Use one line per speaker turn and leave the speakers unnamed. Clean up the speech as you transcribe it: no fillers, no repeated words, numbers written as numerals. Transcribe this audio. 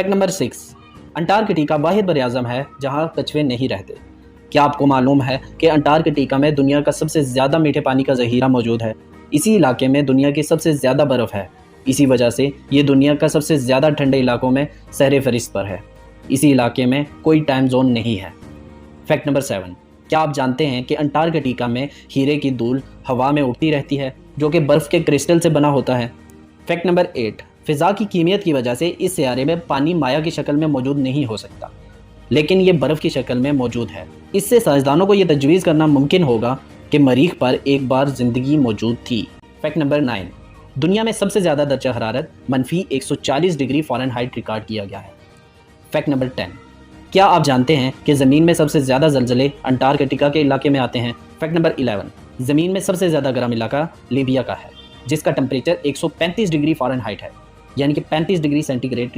Fact number 6, Antarctica वाहिद बरआज़म है जहाँ कछुए नहीं रहते। क्या आपको मालूम है कि अंटार्कटिका में दुनिया का सबसे ज़्यादा मीठे पानी का ज़ख़ीरा मौजूद है। इसी इलाके में दुनिया की सबसे ज़्यादा बर्फ़ है। इसी वजह से ये दुनिया का सबसे ज़्यादा ठंडे इलाकों में सहरे फहरिस्त पर है। इसी इलाके में कोई टाइम जोन नहीं है। फैक्ट नंबर 7, क्या आप जानते हैं कि अंटार्कटिका में हीरे की धूल हवा में उड़ती रहती है जो कि बर्फ़ के क्रिस्टल से बना होता है। फैक्ट नंबर 8, फ़िज़ा की कीमियत की वजह से इस सियारे में पानी माया की शक्ल में मौजूद नहीं हो सकता, लेकिन ये बर्फ़ की शक्ल में मौजूद है। इससे साइंसदानों को ये तजवीज़ करना मुमकिन होगा कि मरीख पर एक बार ज़िंदगी मौजूद थी। फैक्ट नंबर 9, दुनिया में सबसे ज़्यादा दर्जा हरारत -140 डिग्री फ़ारेनहाइट रिकॉर्ड किया गया है। फैक्ट नंबर 10, क्या आप जानते हैं कि ज़मीन में सबसे ज़्यादा ज़लज़ले अंटार्कटिका के इलाके में आते हैं। फैक्ट नंबर 11, ज़मीन में सबसे ज़्यादा गर्म इलाका लीबिया का है, जिसका टेम्परेचर 135 डिग्री फ़ारेनहाइट है, यानी कि 35 डिग्री सेंटीग्रेड।